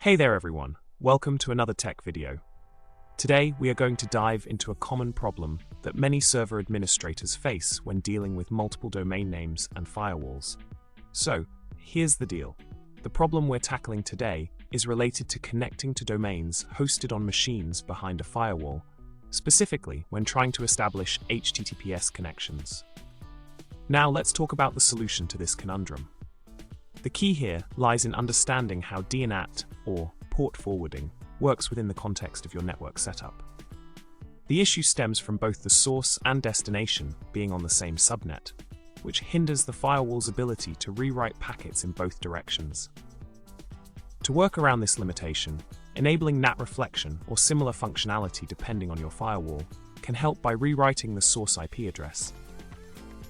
Hey there everyone, welcome to another tech video. Today we are going to dive into a common problem that many server administrators face when dealing with multiple domain names and firewalls. So, here's the deal. The problem we're tackling today is related to connecting to domains hosted on machines behind a firewall, specifically when trying to establish HTTPS connections. Now let's talk about the solution to this conundrum. The key here lies in understanding how DNAT, or port forwarding, works within the context of your network setup. The issue stems from both the source and destination being on the same subnet, which hinders the firewall's ability to rewrite packets in both directions. To work around this limitation, enabling NAT reflection or similar functionality depending on your firewall can help by rewriting the source IP address.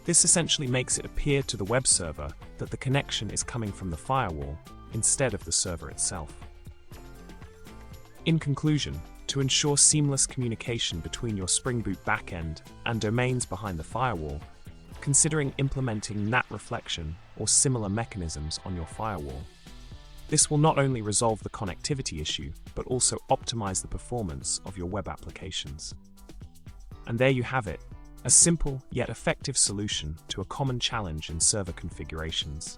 This essentially makes it appear to the web server that the connection is coming from the firewall instead of the server itself. In conclusion, to ensure seamless communication between your Spring Boot backend and domains behind the firewall, considering implementing NAT reflection or similar mechanisms on your firewall. This will not only resolve the connectivity issue, but also optimize the performance of your web applications. And there you have it. A simple yet effective solution to a common challenge in server configurations.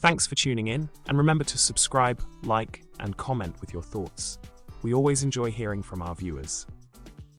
Thanks for tuning in, and remember to subscribe, like, and comment with your thoughts. We always enjoy hearing from our viewers.